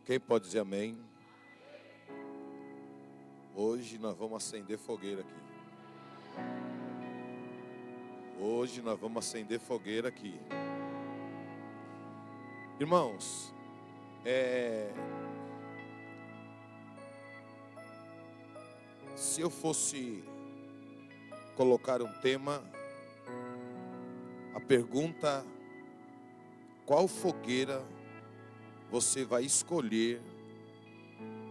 Quem pode dizer amém? Hoje nós vamos acender fogueira aqui. Hoje nós vamos acender fogueira aqui. Irmãos, se eu fosse colocar um tema, a pergunta: qual fogueira você vai escolher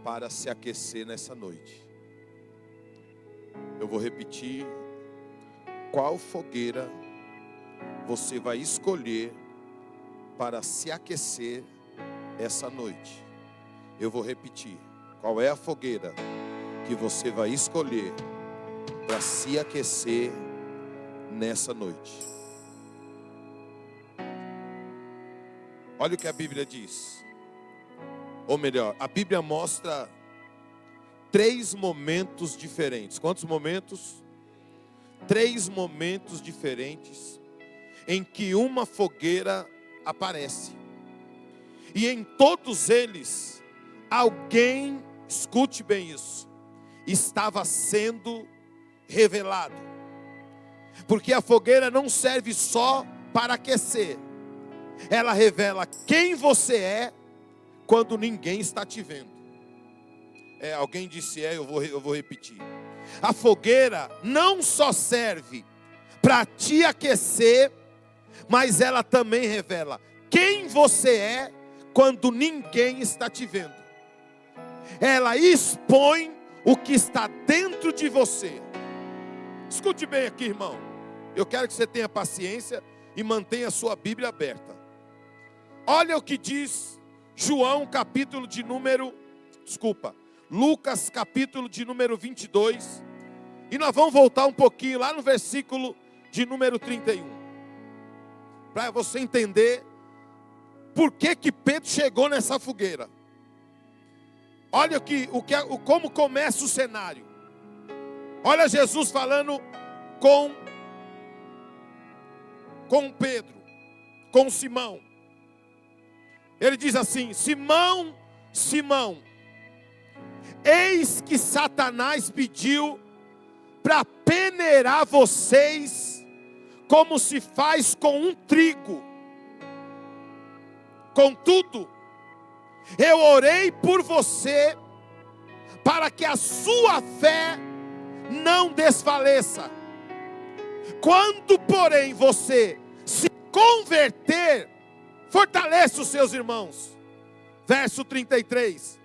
para se aquecer nessa noite? Eu vou repetir: qual fogueira você vai escolher para se aquecer essa noite? Eu vou repetir: qual é a fogueira que você vai escolher para se aquecer nessa noite? Olha o que a Bíblia diz. Ou melhor, a Bíblia mostra 3 momentos diferentes. Quantos momentos? 3 momentos diferentes em que uma fogueira aparece. E em todos eles, alguém, escute bem isso, estava sendo revelado. Porque a fogueira não serve só para aquecer. Ela revela quem você é quando ninguém está te vendo. Alguém disse eu vou repetir. A fogueira não só serve para te aquecer, mas ela também revela quem você é quando ninguém está te vendo. Ela expõe o que está dentro de você. Escute bem aqui, irmão. Eu quero que você tenha paciência e mantenha a sua Bíblia aberta. Olha o que diz Lucas capítulo de número 22. E nós vamos voltar um pouquinho lá no versículo de número 31. Para você entender por que Pedro chegou nessa fogueira. Olha como começa o cenário. Olha Jesus falando com Pedro, com Simão. Ele diz assim: Simão, Simão, eis que Satanás pediu para peneirar vocês como se faz com um trigo. Contudo, eu orei por você para que a sua fé não desfaleça. Quando, porém, você se converter, fortaleça os seus irmãos. Verso 33.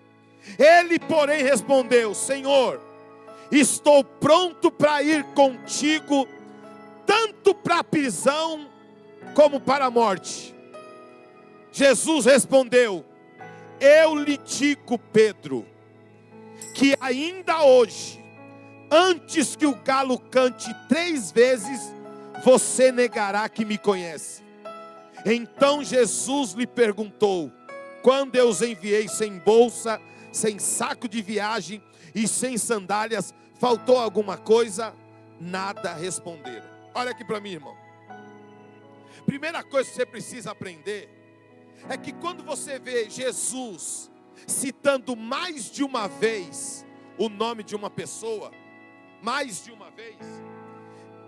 Ele, porém, respondeu: Senhor, estou pronto para ir contigo, tanto para a prisão como para a morte. Jesus respondeu: eu lhe digo, Pedro, que ainda hoje, antes que o galo cante 3 vezes, você negará que me conhece. Então Jesus lhe perguntou: quando eu os enviei sem bolsa, sem saco de viagem e sem sandálias, faltou alguma coisa? Nada responderam. Olha aqui para mim, irmão. Primeira coisa que você precisa aprender é que quando você vê Jesus citando mais de uma vez o nome de uma pessoa, mais de uma vez,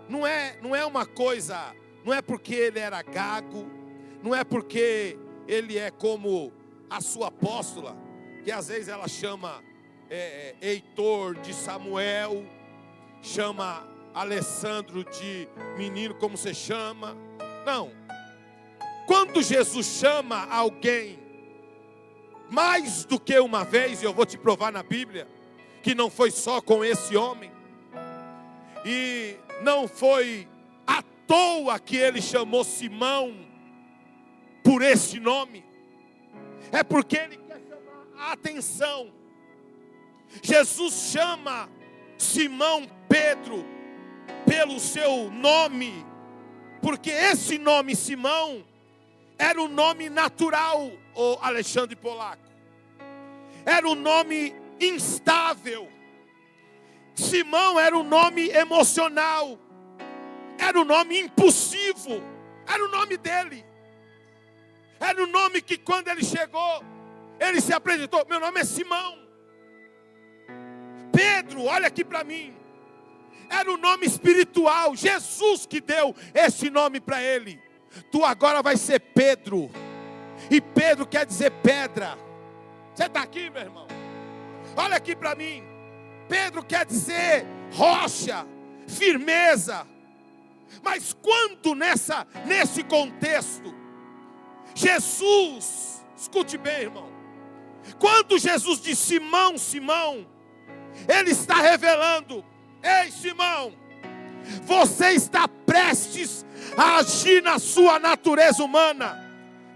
não é uma coisa, não é porque ele era gago, não é porque ele é como a sua apóstola, que às vezes ela chama Heitor de Samuel, chama Alessandro de menino, como você chama. Não. Quando Jesus chama alguém mais do que uma vez, e eu vou te provar na Bíblia que não foi só com esse homem, e não foi à toa que ele chamou Simão por esse nome, é porque ele quer chamar a atenção. Jesus chama Simão Pedro pelo seu nome, porque esse nome Simão era um nome natural, o Alexandre Polaco. Era um nome instável. Simão era um nome emocional. Era um nome impulsivo. Era o nome dele. Era um nome que quando ele chegou, Ele se apresentou: meu nome é Simão. Pedro, olha aqui para mim. Era o nome espiritual, Jesus que deu esse nome para ele. Tu agora vai ser Pedro. E Pedro quer dizer pedra. Você está aqui, meu irmão? Olha aqui para mim. Pedro quer dizer rocha, firmeza. Mas quando nesse contexto, Jesus, escute bem, irmão. Quando Jesus diz Simão, Simão, Ele está revelando: ei, Simão, você está prestes a agir na sua natureza humana,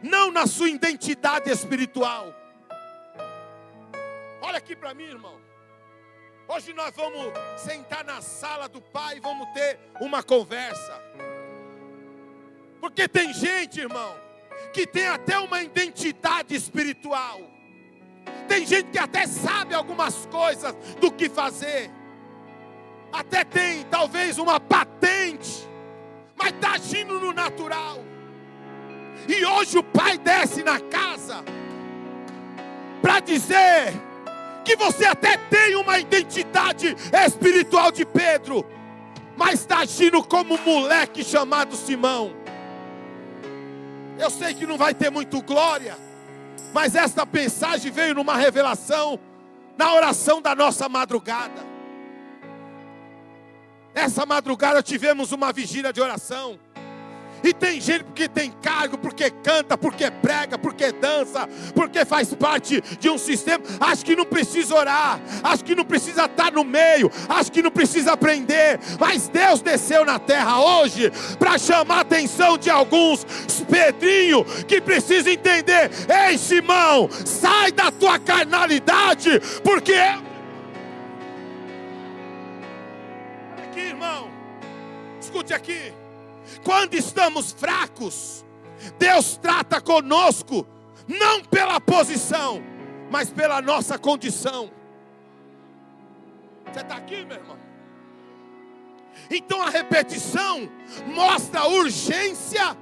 não na sua identidade espiritual. Olha aqui para mim, irmão. Hoje nós vamos sentar na sala do Pai e vamos ter uma conversa. Porque tem gente, irmão, que tem até uma identidade espiritual. Tem gente que até sabe algumas coisas do que fazer. Até tem talvez uma patente, mas está agindo no natural. E hoje o Pai desce na casa para dizer que você até tem uma identidade espiritual de Pedro, mas está agindo como um moleque chamado Simão. Eu sei que não vai ter muito glória, mas esta mensagem veio numa revelação, na oração da nossa madrugada. Essa madrugada tivemos uma vigília de oração. E tem gente porque tem cargo, porque canta, porque prega, porque dança, porque faz parte de um sistema. Acho que não precisa orar, acho que não precisa estar no meio, acho que não precisa aprender. Mas Deus desceu na terra hoje para chamar a atenção de alguns Pedrinho que precisa entender: ei, Simão, sai da tua carnalidade, porque aqui, irmão, escute aqui. Quando estamos fracos, Deus trata conosco, não pela posição, mas pela nossa condição. Você está aqui, meu irmão? Então a repetição mostra a urgência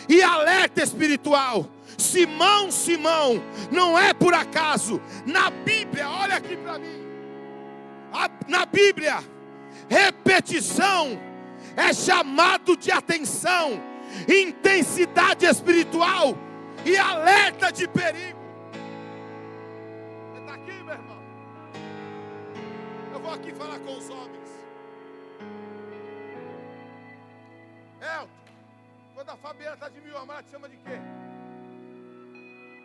e alerta espiritual. Simão, Simão, não é por acaso. Na Bíblia, olha aqui para mim. Na Bíblia, repetição é chamado de atenção, intensidade espiritual e alerta de perigo. Você está aqui, meu irmão? Eu vou aqui falar com os homens. Elton, quando a Fabiana está de mil amor, ela te chama de quê?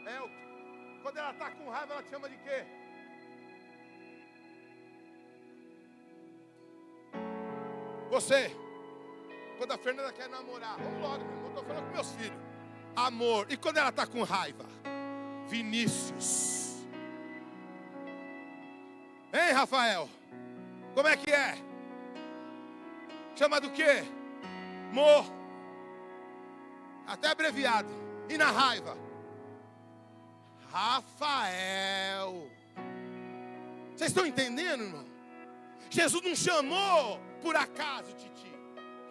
Elton, quando ela está com raiva, ela te chama de quê? Você, quando a Fernanda quer namorar, vamos logo, meu irmão, estou falando com meus filhos. Amor. E quando ela está com raiva? Vinícius. Hein, Rafael? Como é que é? Chama do quê? Amor. Até abreviado. E na raiva? Rafael. Vocês estão entendendo, irmão? Jesus não chamou por acaso, Titi.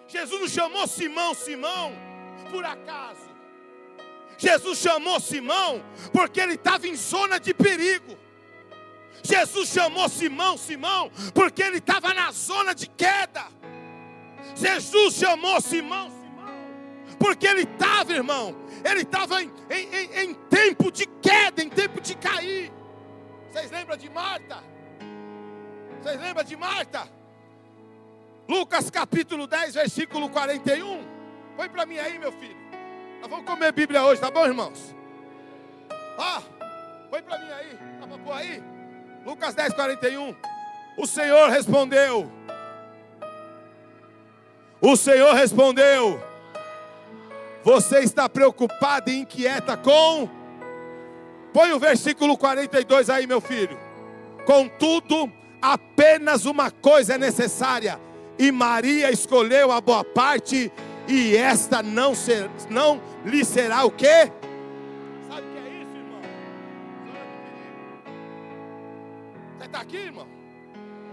Jesus não chamou Simão, Simão, por acaso. Jesus chamou Simão porque ele estava em zona de perigo. Jesus chamou Simão, Simão, porque ele estava na zona de queda. Jesus chamou Simão, Simão, porque ele estava, irmão, ele estava em tempo de queda, em tempo de cair. Vocês lembram de Marta? Vocês lembram de Marta? Lucas capítulo 10, versículo 41. Põe para mim aí, meu filho. Nós vamos comer Bíblia hoje, tá bom, irmãos? Ó, põe para mim aí. Dá para pôr aí? Lucas 10, 41. O Senhor respondeu. O Senhor respondeu: você está preocupado e inquieta com... Põe o versículo 42 aí, meu filho. Contudo, apenas uma coisa é necessária, e Maria escolheu a boa parte, e esta não lhe será o quê? Sabe o que é isso, irmão? Você está aqui, irmão?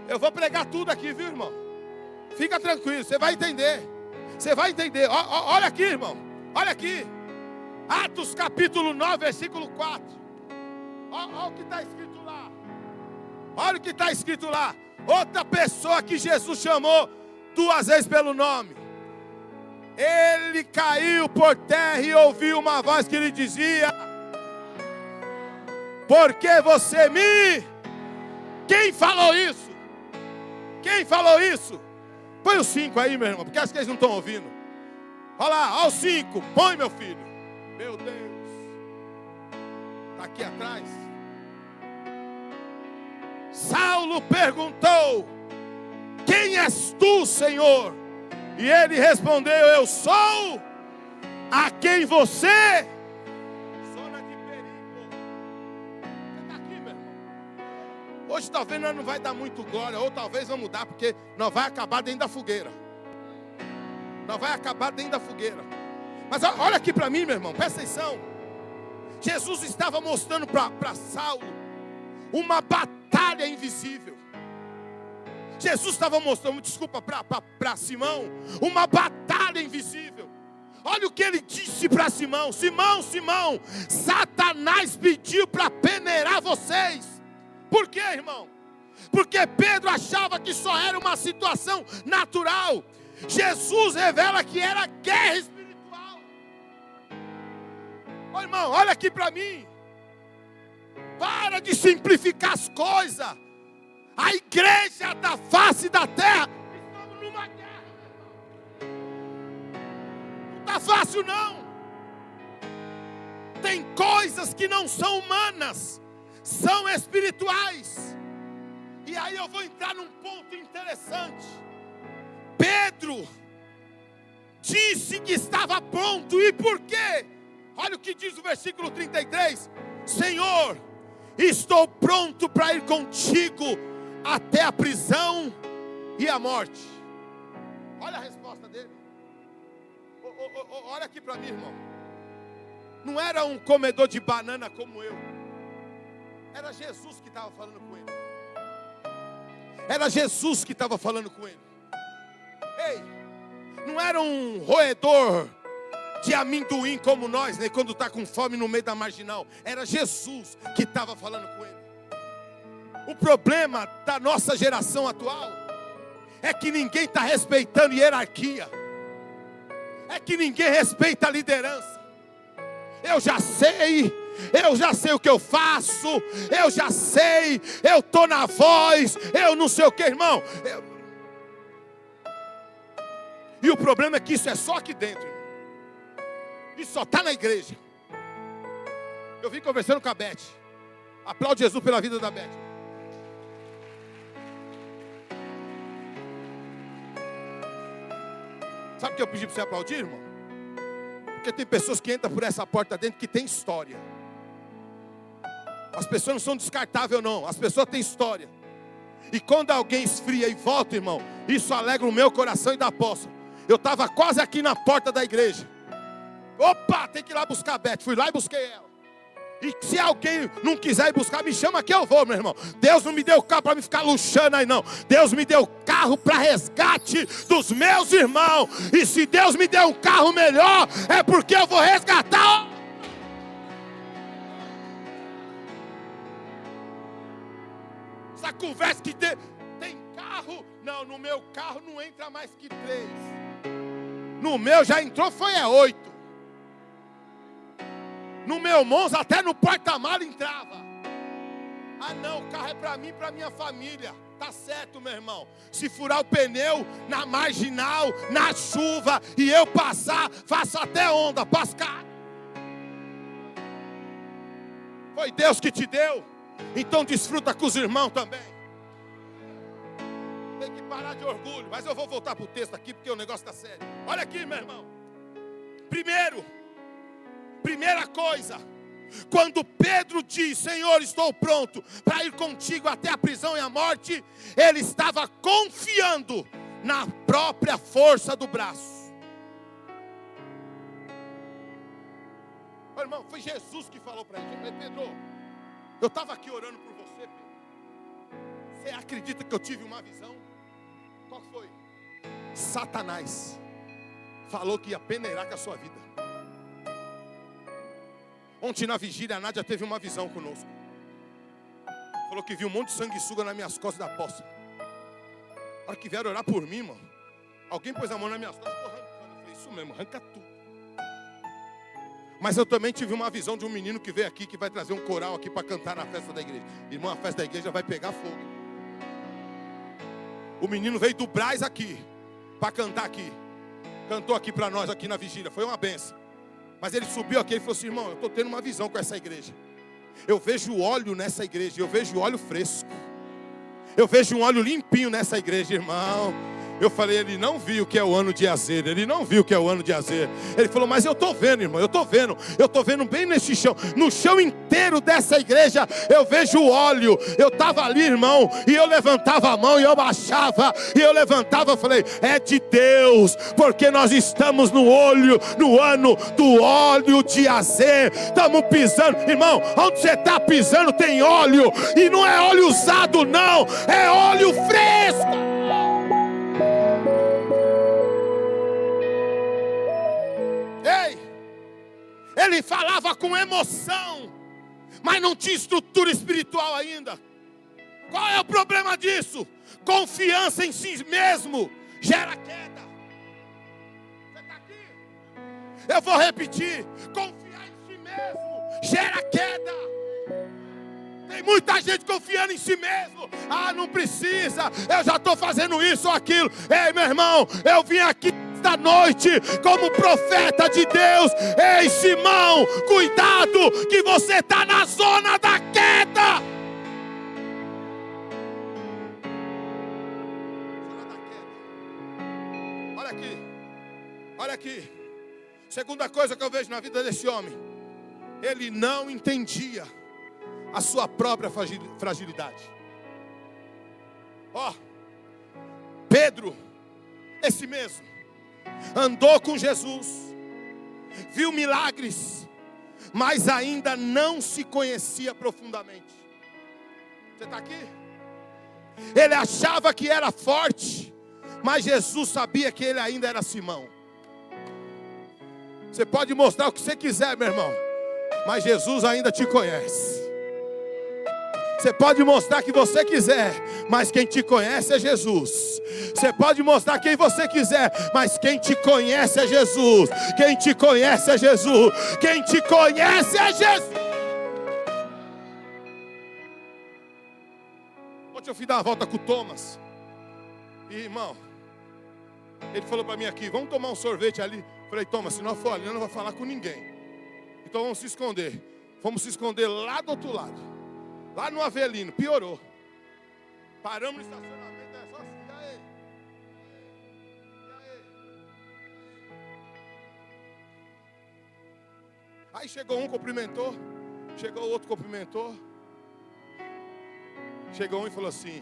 Eu vou pregar tudo aqui, viu, irmão? Fica tranquilo, você vai entender. Você vai entender. Olha aqui, irmão. Olha aqui. Atos capítulo 9, versículo 4. Olha o que está escrito lá. Olha o que está escrito lá. Outra pessoa que Jesus chamou 2 vezes pelo nome. Ele caiu por terra e ouviu uma voz que lhe dizia: por que você me... Quem falou isso? Quem falou isso? Põe os 5 aí, meu irmão, porque acho que eles não estão ouvindo. Olha lá, olha os 5. Põe, meu filho. Meu Deus. Está aqui atrás. Saulo perguntou: quem és tu, Senhor? E ele respondeu: eu sou a quem você... Zona de perigo. Você está aqui, meu irmão? Hoje talvez nós não vai dar muito glória, ou talvez vamos mudar, porque nós vai acabar dentro da fogueira. Nós vai acabar dentro da fogueira. Mas olha aqui para mim, meu irmão, presta atenção. Jesus estava mostrando para Saulo uma batalha invisível. Jesus estava mostrando, desculpa, para Simão, uma batalha invisível. Olha o que ele disse para Simão: Simão, Simão, Satanás pediu para peneirar vocês. Por quê, irmão? Porque Pedro achava que só era uma situação natural. Jesus revela que era guerra espiritual. Ô irmão, olha aqui para mim. Para de simplificar as coisas. A igreja da face da terra, estamos numa guerra, meu irmão. Não está fácil não. Tem coisas que não são humanas, são espirituais. E aí eu vou entrar num ponto interessante. Pedro disse que estava pronto. E por quê? Olha o que diz o versículo 33. Senhor, estou pronto para ir contigo até a prisão e a morte. Olha a resposta dele. Olha aqui para mim, irmão. Não era um comedor de banana como eu. Era Jesus que estava falando com ele. Era Jesus que estava falando com ele. Ei, não era um roedor de amendoim como nós, né? Quando está com fome no meio da marginal. Era Jesus que estava falando com ele. O problema da nossa geração atual é que ninguém está respeitando hierarquia. É que ninguém respeita a liderança. Eu já sei o que eu faço, eu já sei, eu estou na voz, eu não sei o que, irmão. E o problema é que isso é só aqui dentro. Isso só está na igreja. Eu vim conversando com a Beth. Aplaude Jesus pela vida da Beth. Sabe o que eu pedi para você aplaudir, irmão? Porque tem pessoas que entram por essa porta dentro que tem história. As pessoas não são descartáveis não. As pessoas têm história. E quando alguém esfria e volta, irmão, isso alegra o meu coração e dá poça. Eu estava quase aqui na porta da igreja. Opa, tem que ir lá buscar a Beth. Fui lá e busquei ela. E se alguém não quiser ir buscar, me chama que eu vou, meu irmão. Deus não me deu carro para me ficar luxando aí não. Deus me deu carro para resgate dos meus irmãos. E se Deus me deu um carro melhor, é porque eu vou resgatar. Essa conversa que tem carro. Não, no meu carro não entra mais que 3. No meu já entrou, foi 8. No meu Monza, até no porta-mala entrava. Ah não, o carro é para mim e para minha família. Tá certo, meu irmão. Se furar o pneu na marginal, na chuva, e eu passar, faço até onda, pascar. Foi Deus que te deu. Então desfruta com os irmãos também. Tem que parar de orgulho. Mas eu vou voltar para o texto aqui, porque o negócio está sério. Olha aqui, meu irmão. Primeira coisa, quando Pedro diz, Senhor, estou pronto para ir contigo até a prisão e a morte, ele estava confiando na própria força do braço. Ô, irmão, foi Jesus que falou para ele. Eu falei, Pedro, eu estava aqui orando por você, Pedro. Você acredita que eu tive uma visão? Qual foi? Satanás falou que ia peneirar com a sua vida. Ontem na vigília a Nádia teve uma visão conosco. Falou que viu um monte de sanguessuga nas minhas costas da poça. A hora que vieram orar por mim, mano, alguém pôs a mão nas minhas costas e ficou arrancando. Eu falei, isso mesmo, arranca tudo. Mas eu também tive uma visão de um menino que veio aqui, que vai trazer um coral aqui para cantar na festa da igreja. Irmão, a festa da igreja vai pegar fogo. O menino veio do Brás aqui, para cantar aqui. Cantou aqui para nós, aqui na vigília. Foi uma benção. Mas ele subiu aqui e falou assim, irmão, eu estou tendo uma visão com essa igreja. Eu vejo óleo nessa igreja, eu vejo óleo fresco. Eu vejo um óleo limpinho nessa igreja, irmão. Eu falei, ele não viu que é o ano de azer. Ele não viu que é o ano de azer. Ele falou, mas eu estou vendo, irmão, eu estou vendo. Eu estou vendo bem nesse chão. No chão inteiro dessa igreja, eu vejo o óleo. Eu estava ali, irmão, e eu levantava a mão e eu baixava. E eu levantava, eu falei, é de Deus. Porque nós estamos no ano do óleo de azer. Estamos pisando, irmão, onde você está pisando tem óleo. E não é óleo usado não, é óleo fresco. Ele falava com emoção, mas não tinha estrutura espiritual ainda. Qual é o problema disso? Confiança em si mesmo gera queda. Você está aqui? Eu vou repetir. Confiar em si mesmo gera queda. Tem muita gente confiando em si mesmo. Ah, não precisa, eu já estou fazendo isso ou aquilo. Ei, meu irmão, eu vim aqui esta noite como profeta de Deus. Ei, Simão, cuidado que você está na zona da queda. Zona da queda. Olha aqui, olha aqui. Segunda coisa que eu vejo na vida desse homem, ele não entendia a sua própria fragilidade. Ó, Pedro, esse mesmo, andou com Jesus, viu milagres, mas ainda não se conhecia profundamente. Você está aqui? Ele achava que era forte, mas Jesus sabia que ele ainda era Simão. Você pode mostrar o que você quiser, meu irmão, mas Jesus ainda te conhece. Você pode mostrar o que você quiser, mas quem te conhece é Jesus. Você pode mostrar quem você quiser, mas quem te conhece é Jesus. Quem te conhece é Jesus. Quem te conhece é Jesus. Ontem eu fui dar uma volta com o Thomas. E, irmão, ele falou para mim aqui, vamos tomar um sorvete ali. Eu falei, Thomas, se não for ali, eu não vou falar com ninguém. Então vamos se esconder. Vamos se esconder lá do outro lado. Lá no Avelino, piorou. Paramos no estacionamento, é só assim, e aí? Aí chegou um, cumprimentou. Chegou o outro, cumprimentou. Chegou um e falou assim,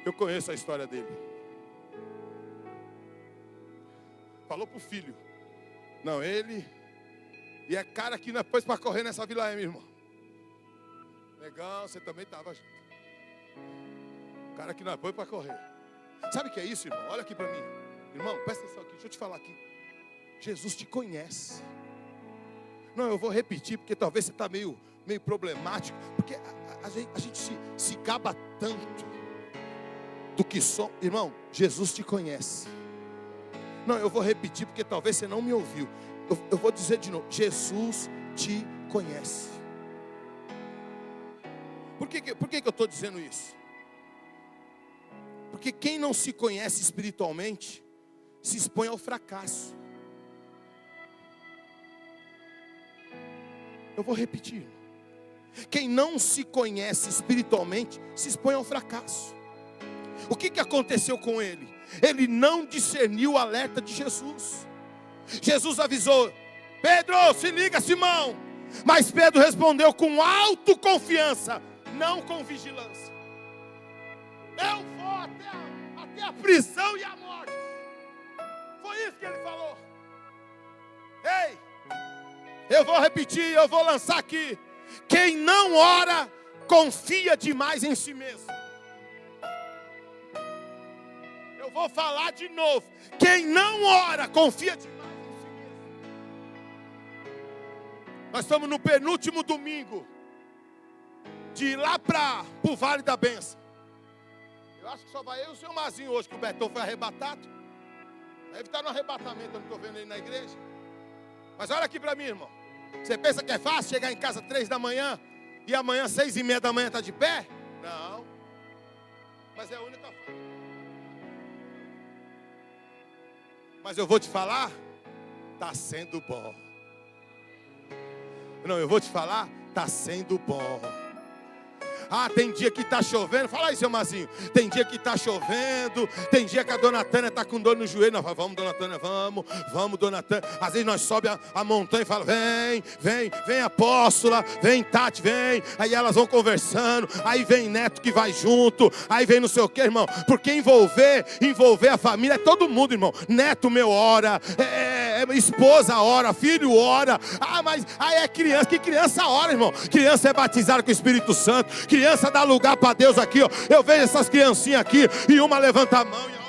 eu conheço a história dele. Falou pro filho. Não, ele... E é cara que nós pôs para correr nessa vila aí, meu irmão. Legal, você também estava junto. O cara que nós põe para correr. Sabe o que é isso, irmão? Olha aqui para mim. Irmão, presta atenção aqui, deixa eu te falar aqui. Jesus te conhece. Não, eu vou repetir, porque talvez você está meio problemático. Porque a gente se gaba tanto do que só. Irmão, Jesus te conhece. Não, eu vou repetir, porque talvez você não me ouviu. Eu vou dizer de novo. Jesus te conhece. Por que eu estou dizendo isso? Porque quem não se conhece espiritualmente se expõe ao fracasso. Eu vou repetir. Quem não se conhece espiritualmente se expõe ao fracasso. O que aconteceu com ele? Ele não discerniu o alerta de Jesus. Jesus avisou, Pedro, se liga, Simão. Mas Pedro respondeu com autoconfiança, não com vigilância. Eu vou até a prisão e a morte. Foi isso que ele falou. Ei, eu vou repetir, eu vou lançar aqui. Quem não ora, confia demais em si mesmo. Eu vou falar de novo. Quem não ora, confia demais em si mesmo. Nós estamos no penúltimo domingo de ir lá para o Vale da Bênção. Eu acho que só vai eu e o seu Mazinho hoje, que o Betão foi arrebatado. Deve estar no arrebatamento, eu não estou vendo ele na igreja. Mas olha aqui para mim, irmão. Você pensa que é fácil chegar em casa 3 da manhã e amanhã 6:30 da manhã está de pé? Não. Mas é a única forma. Mas eu vou te falar, está sendo bom. Não, eu vou te falar, está sendo bom. Ah, tem dia que está chovendo. Fala aí, seu Mazinho. Tem dia que está chovendo. Tem dia que a dona Tânia está com dor no joelho. Nós falamos, vamos, dona Tânia, vamos, dona Tânia. Às vezes nós sobe a montanha e fala, vem, apóstola, vem, Tati, vem. Aí elas vão conversando. Aí vem neto que vai junto. Aí vem não sei o que, irmão. Porque envolver a família é todo mundo, irmão. Neto meu ora, esposa ora, filho ora. Ah, mas aí é criança. Que criança ora, irmão? Criança é batizada com o Espírito Santo. Criança dá lugar para Deus aqui, ó. Eu vejo essas criancinhas aqui e uma levanta a mão e a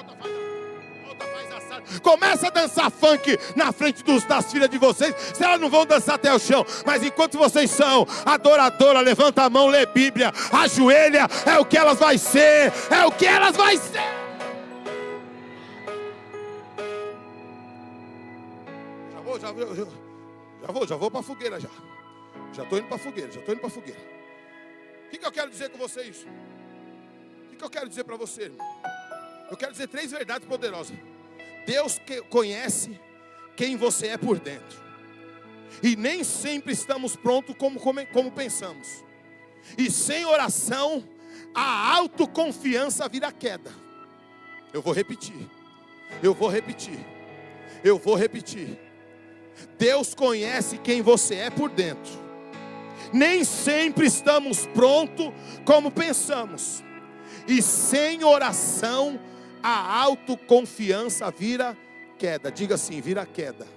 outra faz assado. Começa a dançar funk na frente das filhas de vocês. Se elas não vão dançar até o chão, mas enquanto vocês são adoradora, levanta a mão, lê Bíblia, ajoelha, é o que elas vai ser. É o que elas vai ser. Já vou para a fogueira já. Já estou indo para a fogueira. O que eu quero dizer com você isso? O que eu quero dizer para você, irmão? Eu quero dizer 3 verdades poderosas. Deus conhece quem você é por dentro. E nem sempre estamos prontos como pensamos. E sem oração, a autoconfiança vira queda. Eu vou repetir. Deus conhece quem você é por dentro. Nem sempre estamos prontos como pensamos. E sem oração, a autoconfiança vira queda. Diga assim, vira queda.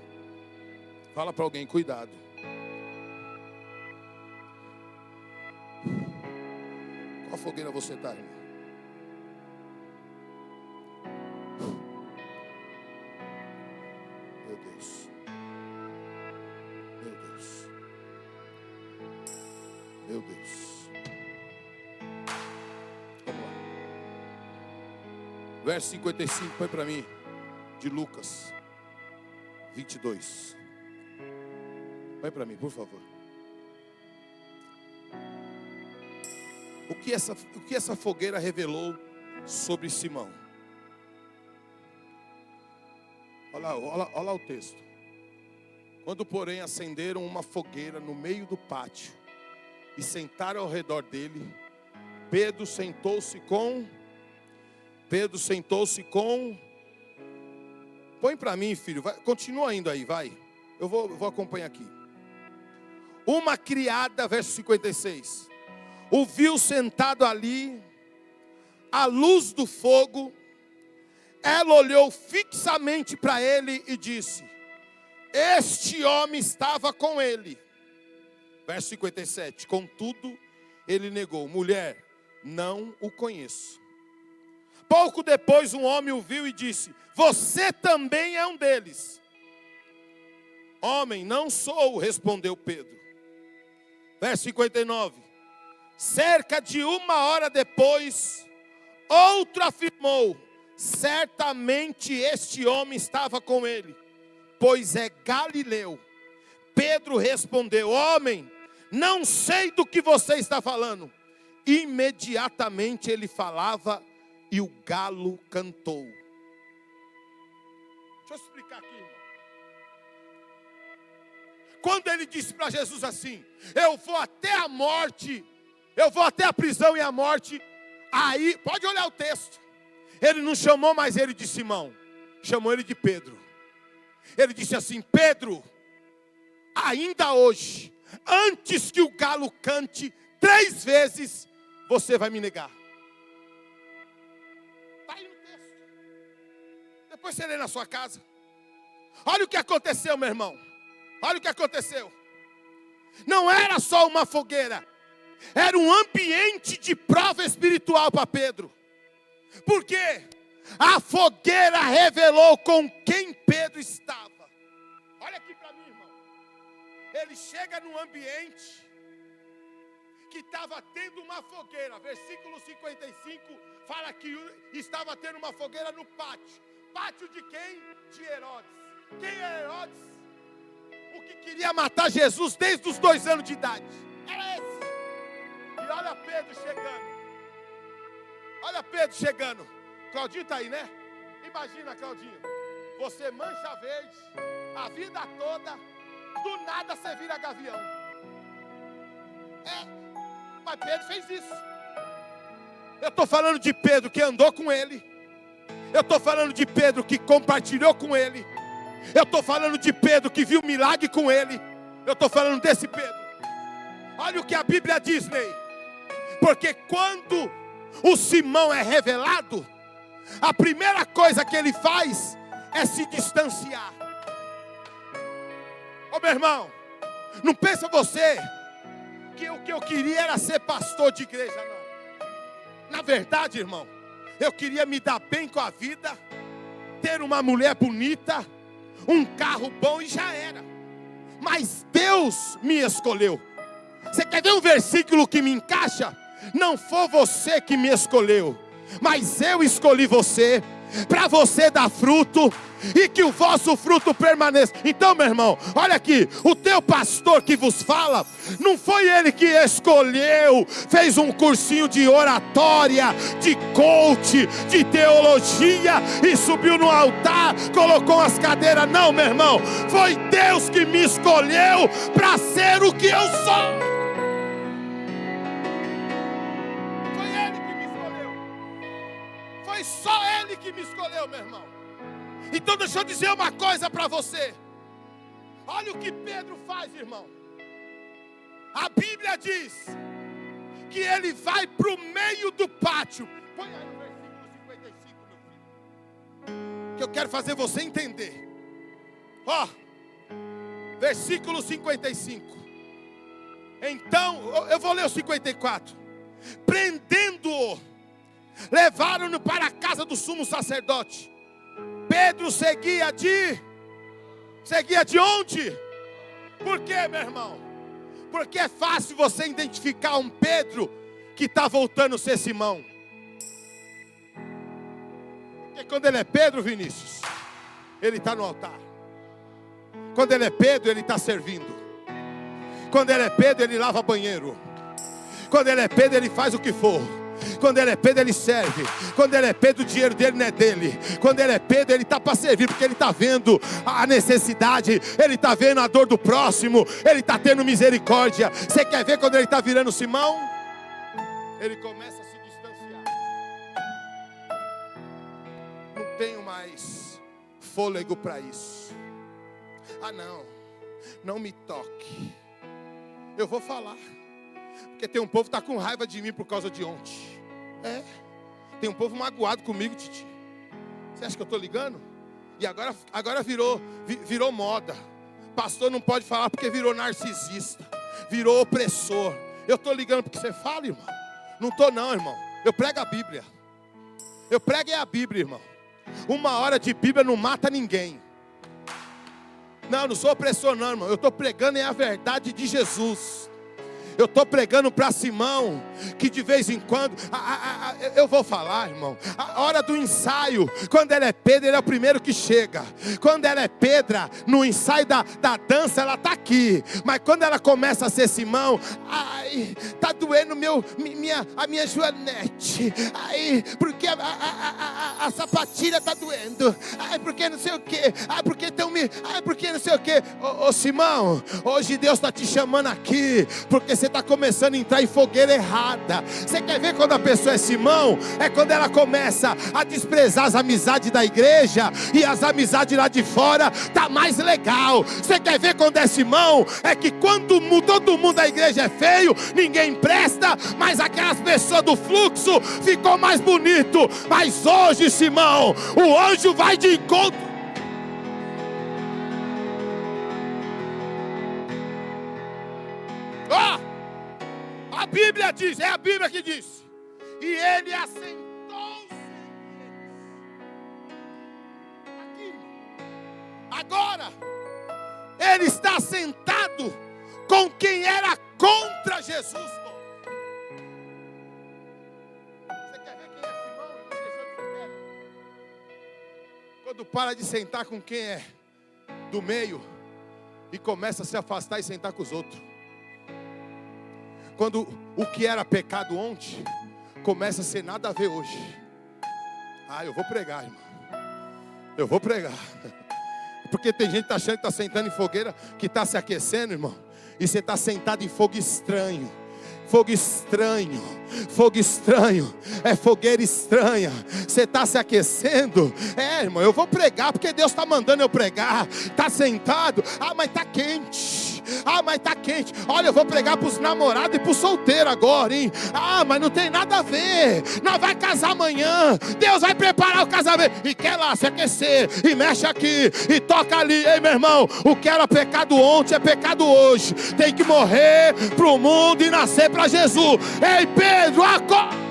Fala para alguém, cuidado. Qual fogueira você está, irmão? Meu Deus. Vamos lá. Verso 55, põe para mim. De Lucas 22. Põe para mim, por favor. O que essa fogueira revelou sobre Simão? Olha lá o texto. Quando, porém, acenderam uma fogueira no meio do pátio e sentaram ao redor dele, Pedro sentou-se com... Põe para mim, filho. Vai, continua indo aí, vai. Eu vou acompanhar aqui. Uma criada, verso 56. O viu sentado ali, à luz do fogo. Ela olhou fixamente para ele e disse: este homem estava com ele. Verso 57. Contudo, ele negou: mulher, não o conheço. Pouco depois, um homem o viu e disse: você também é um deles. Homem, não sou, respondeu Pedro. Verso 59. Cerca de 1 hora depois, outro afirmou: certamente este homem estava com ele, pois é galileu. Pedro respondeu: homem, não sei do que você está falando. Imediatamente ele falava e o galo cantou. Deixa eu explicar aqui, irmão. Quando ele disse para Jesus assim: eu vou até a morte, eu vou até a prisão e a morte. Aí, pode olhar o texto. Ele não chamou mais ele de Simão, chamou ele de Pedro. Ele disse assim: Pedro, ainda hoje, antes que o galo cante 3 vezes, você vai me negar. Está aí no texto. Depois você lê na sua casa. Olha o que aconteceu, meu irmão. Olha o que aconteceu. Não era só uma fogueira, era um ambiente de prova espiritual para Pedro. Por quê? A fogueira revelou com quem Pedro estava. Olha aqui para mim, irmão. Ele chega num ambiente que estava tendo uma fogueira. Versículo 55 fala que estava tendo uma fogueira no pátio. Pátio de quem? De Herodes. Quem é Herodes? O que queria matar Jesus desde os 2 anos de idade. Era esse. E olha Pedro chegando. Olha Pedro chegando. Claudinho está aí, né? Imagina, Claudinho. Você mancha verde, a vida toda, do nada você vira gavião. Mas Pedro fez isso. Eu estou falando de Pedro que andou com ele. Eu estou falando de Pedro que compartilhou com ele. Eu estou falando de Pedro que viu milagre com ele. Eu estou falando desse Pedro. Olha o que a Bíblia diz, Ney. Porque quando o Simão é revelado, a primeira coisa que ele faz é se distanciar. Ô meu irmão, não pensa você que o que eu queria era ser pastor de igreja, não. Na verdade, irmão, eu queria me dar bem com a vida, ter uma mulher bonita, um carro bom e já era. Mas Deus me escolheu. Você quer ver um versículo que me encaixa? Não foi você que me escolheu, mas eu escolhi você, para você dar fruto, e que o vosso fruto permaneça. Então, meu irmão, olha aqui, o teu pastor que vos fala, não foi ele que escolheu, fez um cursinho de oratória, de coach, de teologia, e subiu no altar, colocou as cadeiras. Não, meu irmão, foi Deus que me escolheu para ser o que eu sou. Foi só Ele que me escolheu, meu irmão. Então deixa eu dizer uma coisa para você. Olha o que Pedro faz, irmão. A Bíblia diz que ele vai para o meio do pátio. Põe aí no versículo 55, meu filho, que eu quero fazer você entender. Ó, versículo 55. Então, eu vou ler o 54. Prendendo-o, levaram-no para a casa do sumo sacerdote. Pedro seguia de onde? Por quê, meu irmão? Porque é fácil você identificar um Pedro que está voltando a ser Simão. Porque quando ele é Pedro, Vinícius, ele está no altar. Quando ele é Pedro, ele está servindo. Quando ele é Pedro, ele lava banheiro. Quando ele é Pedro, ele faz o que for. Quando ele é Pedro, ele serve. Quando ele é Pedro, o dinheiro dele não é dele. Quando ele é Pedro, ele está para servir, porque ele está vendo a necessidade, ele está vendo a dor do próximo, ele está tendo misericórdia. Você quer ver quando ele está virando Simão? Ele começa a se distanciar. Não tenho mais fôlego para isso. Ah, não me toque. Eu vou falar. Porque tem um povo que está com raiva de mim por causa de ontem. Tem um povo magoado comigo, Titi. Você acha que eu estou ligando? E agora virou moda. Pastor não pode falar porque virou narcisista, virou opressor. Eu estou ligando porque você fala, irmão? Não estou não, irmão. Eu prego a Bíblia. Eu prego a Bíblia, irmão. 1 hora de Bíblia não mata ninguém. Não sou opressor não, irmão. Eu estou pregando a verdade de Jesus. Eu estou pregando para Simão, que de vez em quando, eu vou falar, irmão, a hora do ensaio, quando ela é Pedro, ele é o primeiro que chega. Quando ela é Pedra, no ensaio da dança, ela está aqui. Mas quando ela começa a ser Simão, ai, está doendo a minha joanete. Ai, porque a sapatilha está doendo. Ai, porque não sei o quê. Ai, porque porque não sei o quê. Ô Simão, hoje Deus está te chamando aqui, porque você está começando a entrar em fogueira errada. Você quer ver quando a pessoa é Simão? É quando ela começa a desprezar as amizades da igreja, e as amizades lá de fora tá mais legal. Você quer ver quando é Simão? É que quando todo mundo da igreja é feio, ninguém presta, mas aquelas pessoas do fluxo ficou mais bonito. Mas hoje, Simão, o anjo vai de encontro. A Bíblia diz, é a Bíblia que diz, e ele assentou-se aqui. Agora, ele está sentado com quem era contra Jesus. Quando para de sentar com quem é do meio e começa a se afastar e sentar com os outros. Quando o que era pecado ontem começa a ser nada a ver hoje. Eu vou pregar, irmão. Eu vou pregar. Porque tem gente que está achando que está sentando em fogueira, que está se aquecendo, irmão. E você está sentado em fogo estranho. Fogo estranho, fogo estranho, é fogueira estranha. Você está se aquecendo? Irmão, eu vou pregar porque Deus está mandando eu pregar. Está sentado? Mas está quente. Mas está quente. Olha, eu vou pregar para os namorados e para os solteiros agora, hein? Mas não tem nada a ver. Nós vai casar amanhã. Deus vai preparar o casamento. E quer lá se aquecer. E mexe aqui. E toca ali. Ei, meu irmão, o que era pecado ontem é pecado hoje. Tem que morrer para o mundo e nascer para Jesus. Ei, Pedro, acorda.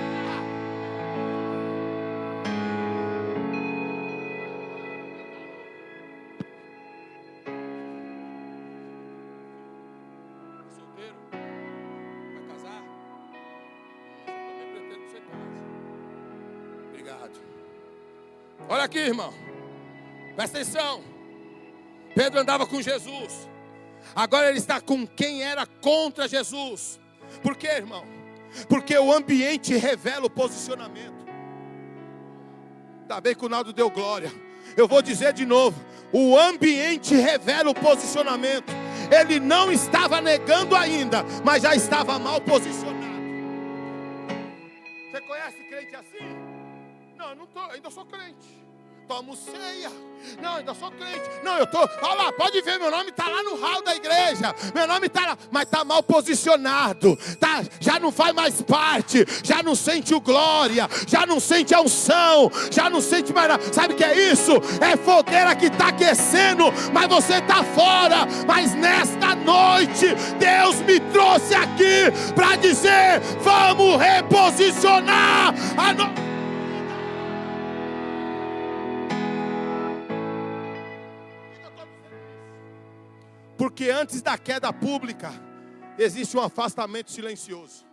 Olha aqui, irmão. Presta atenção. Pedro andava com Jesus. Agora ele está com quem era contra Jesus. Por quê, irmão? Porque o ambiente revela o posicionamento. Ainda bem que o Naldo deu glória. Eu vou dizer de novo. O ambiente revela o posicionamento. Ele não estava negando ainda, mas já estava mal posicionado. Você conhece crente assim? Não, eu não tô, ainda sou crente. Tomo ceia. Não, ainda sou crente. Não, eu tô. Olha lá, pode ver, meu nome está lá no hall da igreja. Meu nome está lá, mas está mal posicionado. Já não faz mais parte. Já não sente o glória. Já não sente a unção. Já não sente mais nada. Sabe o que é isso? É fogueira que está aquecendo, mas você está fora. Mas nesta noite, Deus me trouxe aqui para dizer: vamos reposicionar a nossa. Porque antes da queda pública, existe um afastamento silencioso.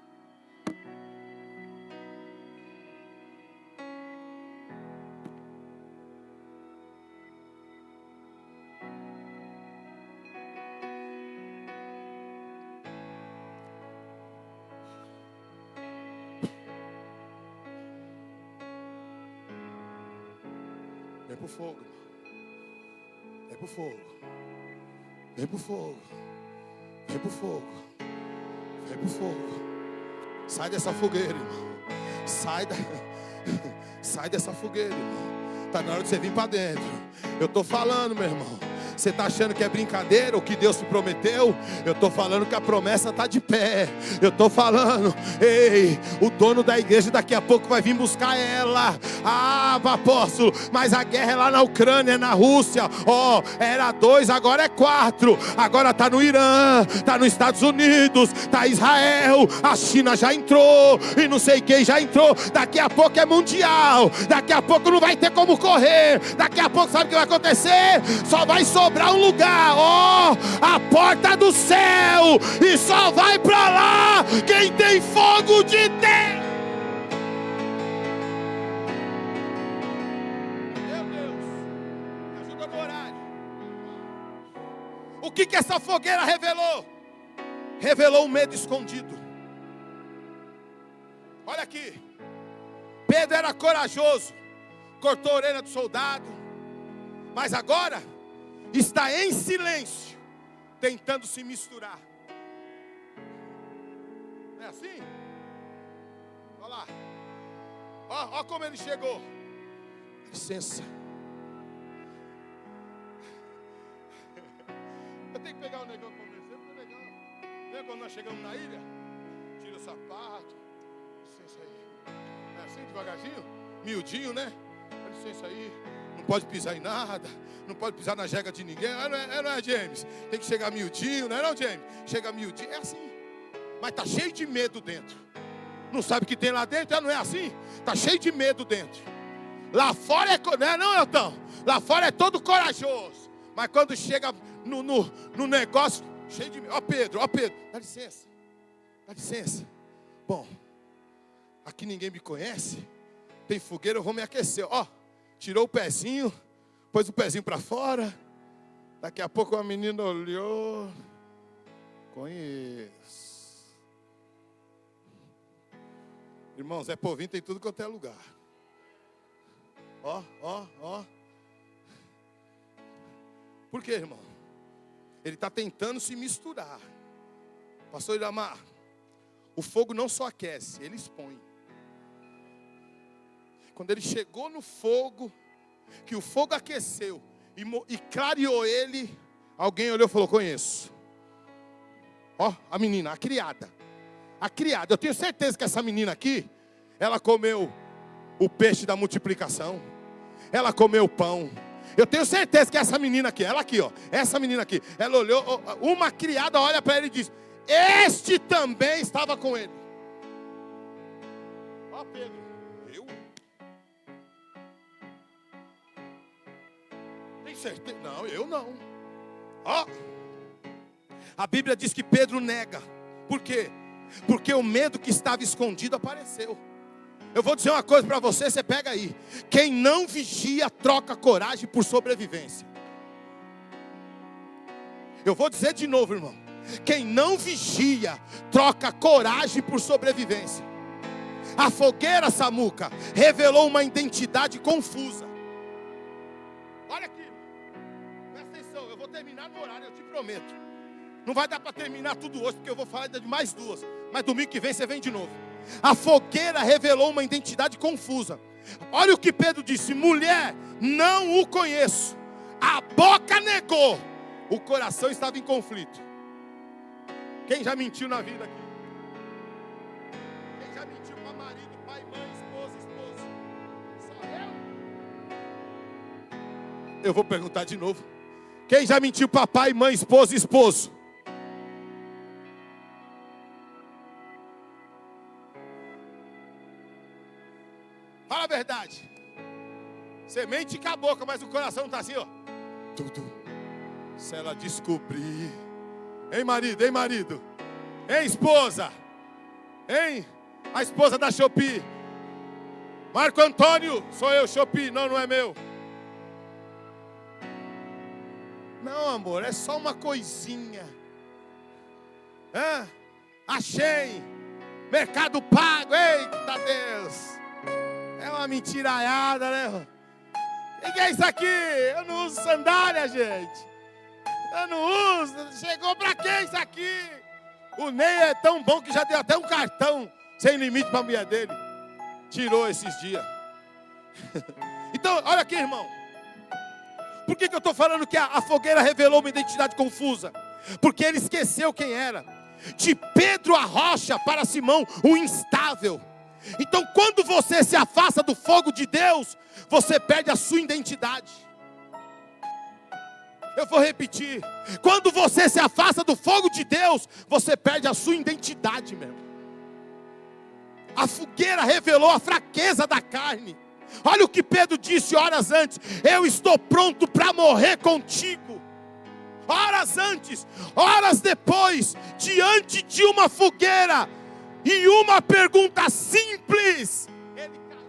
Vem pro fogo. Vem pro fogo. Vem pro fogo, vem pro fogo, vem pro fogo. Sai dessa fogueira, irmão. Sai dessa fogueira, irmão. Está na hora de você vir para dentro. Eu estou falando, meu irmão. Você está achando que é brincadeira o que Deus te prometeu? Eu estou falando que a promessa está de pé. Eu estou falando, ei, o dono da igreja daqui a pouco vai vir buscar ela. Apóstolo, mas a guerra é lá na Ucrânia, é na Rússia. Era 2, agora é 4. Agora está no Irã, está nos Estados Unidos, está Israel, a China já entrou e não sei quem já entrou. Daqui a pouco é mundial. Daqui a pouco não vai ter como correr. Daqui a pouco sabe o que vai acontecer? Só vai sobrar um lugar, a porta do céu, e só vai para lá quem tem fogo de Deus. Meu Deus, me ajuda no horário. O que essa fogueira revelou? Revelou um medo escondido. Olha aqui, Pedro era corajoso, cortou a orelha do soldado, mas agora está em silêncio, tentando se misturar. Não é assim? Olha lá. Olha como ele chegou. Licença. Eu tenho que pegar o negão para conversar, porque é legal. Lembra quando nós chegamos na ilha? Tira o sapato. Licença aí. É assim, devagarzinho? Miudinho, né? Dá licença aí. Não pode pisar em nada. Não pode pisar na jega de ninguém. Não é, James? Tem que chegar miudinho, não é não, James? Chega miudinho, é assim. Mas está cheio de medo dentro. Não sabe o que tem lá dentro? Não é assim? Está cheio de medo dentro. Lá fora não, Elton? Lá fora é todo corajoso. Mas quando chega no negócio, cheio de medo. Ó Pedro, dá licença. Dá licença. Bom, aqui ninguém me conhece. Tem fogueira, eu vou me aquecer. Tirou o pezinho. pôs o pezinho para fora. Daqui a pouco a menina olhou. Conheço. Irmãos, Zé Povinho tem tudo quanto é lugar. Ó. Por quê, irmão? Ele está tentando se misturar. Pastor Iramar, o fogo não só aquece, ele expõe. Quando ele chegou no fogo, que o fogo aqueceu e clareou ele, alguém olhou e falou, conheço. Ó, a menina, a criada. A criada, eu tenho certeza que essa menina aqui, ela comeu o peixe da multiplicação. Ela comeu o pão. Eu tenho certeza que essa menina aqui, ela aqui, ó, essa menina aqui, ela olhou, uma criada olha para ele e diz, este também estava com ele. Ó Pedro, eu? Tem certeza? Não, eu não. Ó, a Bíblia diz que Pedro nega. Por quê? Porque o medo que estava escondido apareceu. Eu vou dizer uma coisa para você, você pega aí. Quem não vigia, troca coragem por sobrevivência. Eu vou dizer de novo, irmão. Quem não vigia, troca coragem por sobrevivência. A fogueira, Samuca, revelou uma identidade confusa. Olha aqui, presta atenção, eu vou terminar no horário, eu te prometo. Não vai dar para terminar tudo hoje, porque eu vou falar de mais duas. Mas domingo que vem você vem de novo. A fogueira revelou uma identidade confusa. Olha o que Pedro disse: mulher, não o conheço. A boca negou, o coração estava em conflito. Quem já mentiu na vida aqui? Quem já mentiu para marido, pai, mãe, esposa? Só eu? Eu vou perguntar de novo. Quem já mentiu para pai, mãe, esposa e esposo? Fala a verdade. Você mente com a boca, mas o coração não está assim, ó. Tudo. Se ela descobrir. Hein, marido? Hein, marido? Hein, esposa? Hein? A esposa da Shopee. Marco Antônio, sou eu, Shopee. Não, não é meu. Não, amor, é só uma coisinha. Achei. Mercado Pago. Eita Deus. É uma mentiraiada, né? O que é isso aqui? Eu não uso sandália, gente. Eu não uso. Chegou pra quê isso aqui? O Ney é tão bom que já deu até um cartão sem limite pra mulher dele. Tirou esses dias. Então, olha aqui, irmão. Por que eu estou falando que a fogueira revelou uma identidade confusa? Porque ele esqueceu quem era. De Pedro a rocha para Simão, o instável. Então, quando você se afasta do fogo de Deus, você perde a sua identidade. Eu vou repetir. Quando você se afasta do fogo de Deus, você perde a sua identidade mesmo. A fogueira revelou a fraqueza da carne. Olha o que Pedro disse horas antes: eu estou pronto para morrer contigo. Horas antes, horas depois, diante de uma fogueira e uma pergunta simples, ele caiu.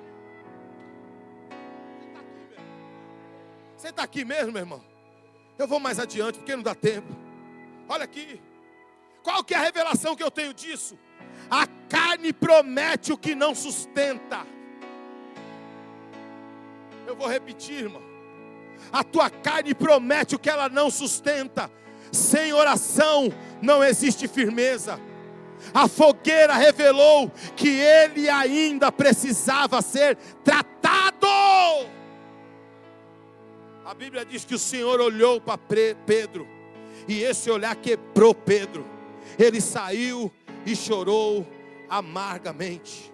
Você está aqui mesmo, meu irmão? Eu vou mais adiante, porque não dá tempo. Olha aqui. Qual que é a revelação que eu tenho disso? A carne promete o que não sustenta. Eu vou repetir, irmão. A tua carne promete o que ela não sustenta. Sem oração não existe firmeza. A fogueira revelou que ele ainda precisava ser tratado. A Bíblia diz que o Senhor olhou para Pedro, e esse olhar quebrou Pedro. Ele saiu e chorou amargamente.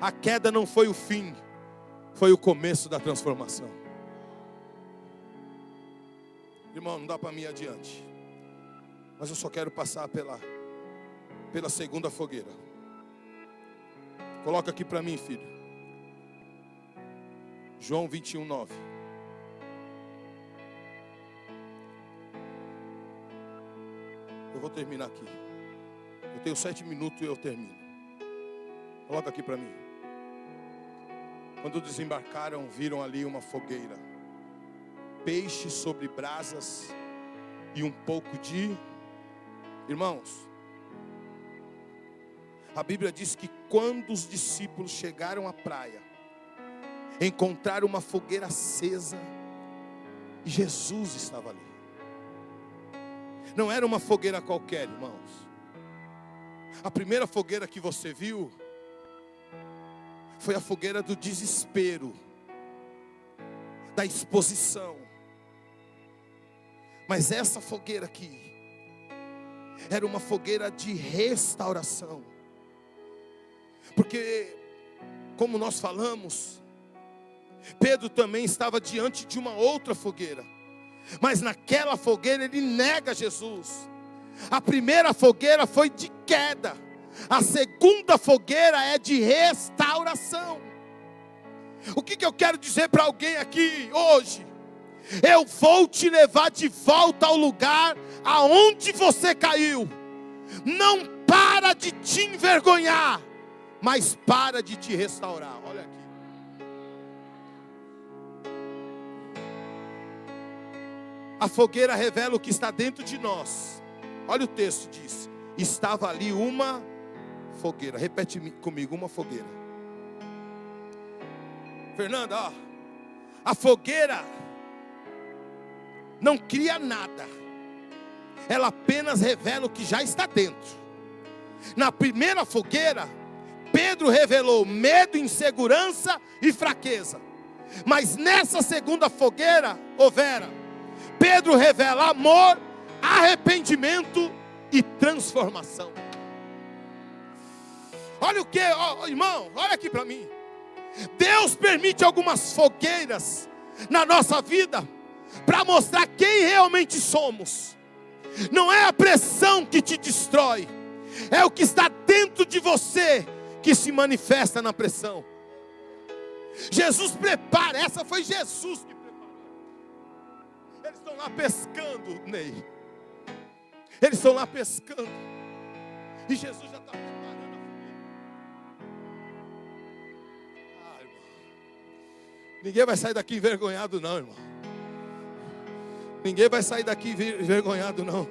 A queda não foi o fim, foi o começo da transformação. Irmão, não dá para mim adiante, mas eu só quero passar pela segunda fogueira. Coloca aqui para mim, filho. João 21:9. Eu vou terminar aqui. Eu tenho 7 minutos e eu termino. Coloca aqui para mim. Quando desembarcaram, viram ali uma fogueira. peixe sobre brasas e um pouco de... Irmãos, a Bíblia diz que quando os discípulos chegaram à praia, encontraram uma fogueira acesa e Jesus estava ali. Não era uma fogueira qualquer, irmãos. A primeira fogueira que você viu foi a fogueira do desespero, da exposição. Mas essa fogueira aqui era uma fogueira de restauração. Porque, como nós falamos, Pedro também estava diante de uma outra fogueira. Mas naquela fogueira ele nega Jesus. A primeira fogueira foi de queda. A segunda fogueira é de restauração. O que eu quero dizer para alguém aqui hoje? Eu vou te levar de volta ao lugar aonde você caiu. Não para de te envergonhar, mas para de te restaurar. Olha aqui. A fogueira revela o que está dentro de nós. Olha o texto, diz: estava ali uma fogueira. Repete comigo, uma fogueira. Fernanda, ó, a fogueira não cria nada, ela apenas revela o que já está dentro. Na primeira fogueira, Pedro revelou medo, insegurança e fraqueza. Mas nessa segunda fogueira, Vera, Pedro revela amor, arrependimento e transformação. Olha o que, irmão, olha aqui para mim. Deus permite algumas fogueiras na nossa vida para mostrar quem realmente somos. Não é a pressão que te destrói, é o que está dentro de você que se manifesta na pressão. Jesus prepara, essa foi Jesus que preparou. Eles estão lá pescando, Ney. Eles estão lá pescando. E Jesus já está preparando a fogueira. Ah, irmão. Ninguém vai sair daqui envergonhado não, irmão. Ninguém vai sair daqui envergonhado não.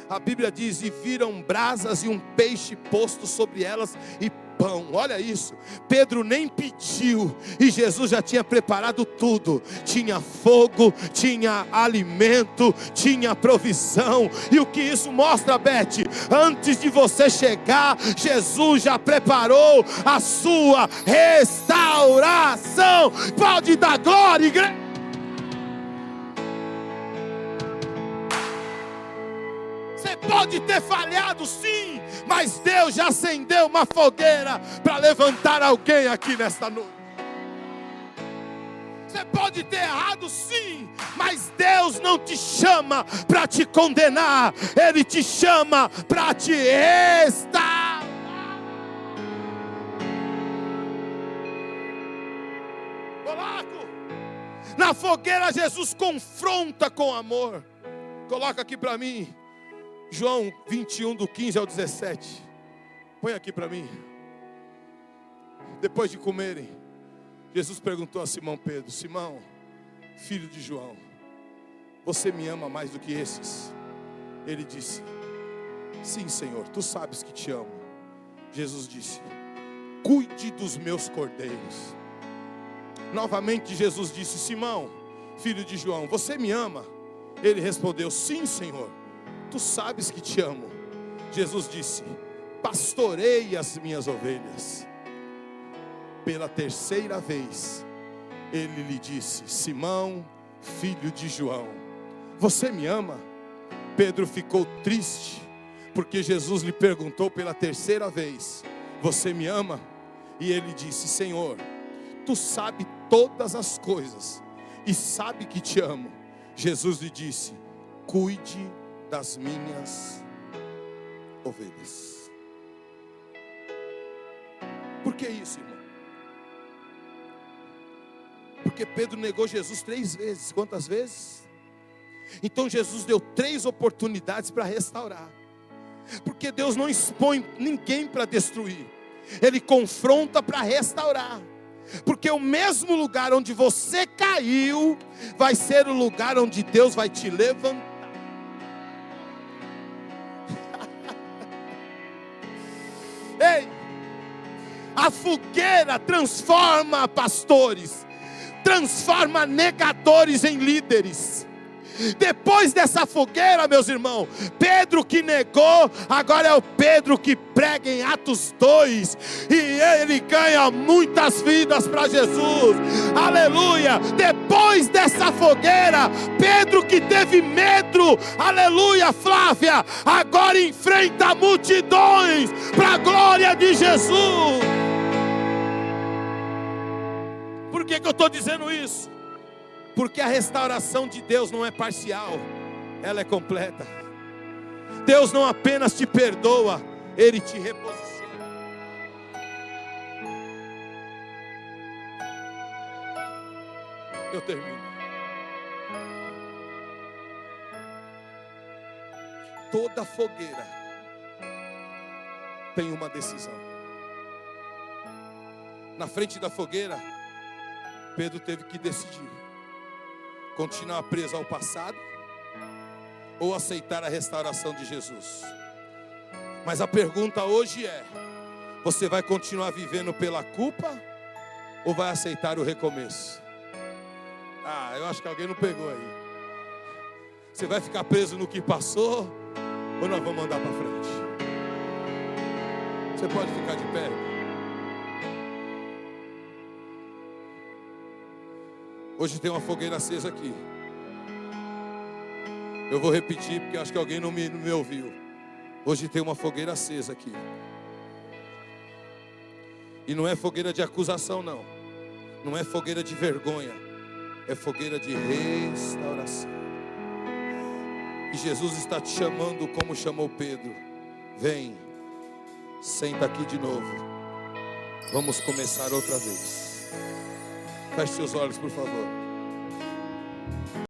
A Bíblia diz: e viram brasas e um peixe posto sobre elas e pão. Olha isso, Pedro nem pediu e Jesus já tinha preparado tudo. Tinha fogo, tinha alimento, tinha provisão. E o que isso mostra, Beth? Antes de você chegar, Jesus já preparou a sua restauração. Pode dar glória, igreja. Pode ter falhado sim, mas Deus já acendeu uma fogueira para levantar alguém aqui nesta noite. Você pode ter errado sim, mas Deus não te chama para te condenar, Ele te chama para te restaurar. Coloco. Na fogueira Jesus confronta com amor. Coloca aqui para mim João 21, do 15 ao 17. Põe aqui para mim. Depois de comerem, Jesus perguntou a Simão Pedro: Simão, filho de João, você me ama mais do que esses? Ele disse: sim, Senhor, tu sabes que te amo. Jesus disse: cuide dos meus cordeiros. Novamente Jesus disse: Simão, filho de João, você me ama? Ele respondeu: sim, Senhor, tu sabes que te amo. Jesus disse: pastorei as minhas ovelhas. Pela terceira vez ele lhe disse: Simão, filho de João, você me ama? Pedro ficou triste, porque Jesus lhe perguntou pela terceira vez: você me ama? E ele disse: Senhor, tu sabes todas as coisas e sabe que te amo. Jesus lhe disse: cuide das minhas ovelhas. Por que isso, irmão? Porque Pedro negou Jesus 3 vezes. Quantas vezes? Então Jesus deu 3 oportunidades para restaurar. Porque Deus não expõe ninguém para destruir, Ele confronta para restaurar. Porque o mesmo lugar onde você caiu vai ser o lugar onde Deus vai te levantar. Ei, a fogueira transforma pastores, transforma negadores em líderes. Depois dessa fogueira, meus irmãos, Pedro que negou, agora é o Pedro que prega em Atos 2, e ele ganha muitas vidas para Jesus, aleluia. Depois dessa fogueira, Pedro que teve medo, aleluia, Flávia, agora enfrenta multidões para a glória de Jesus. Por que eu estou dizendo isso? Porque a restauração de Deus não é parcial, ela é completa. Deus não apenas te perdoa, Ele te reposiciona. Eu termino. Toda fogueira tem uma decisão. Na frente da fogueira, Pedro teve que decidir: continuar preso ao passado ou aceitar a restauração de Jesus. Mas a pergunta hoje é: você vai continuar vivendo pela culpa ou vai aceitar o recomeço? Eu acho que alguém não pegou aí. Você vai ficar preso no que passou ou nós vamos andar para frente? Você pode ficar de pé? Hoje tem uma fogueira acesa aqui. Eu vou repetir porque acho que alguém não me ouviu. Hoje tem uma fogueira acesa aqui. E não é fogueira de acusação, não. Não é fogueira de vergonha. É fogueira de restauração. E Jesus está te chamando como chamou Pedro. Vem, senta aqui de novo. Vamos começar outra vez. Feche seus olhos, por favor.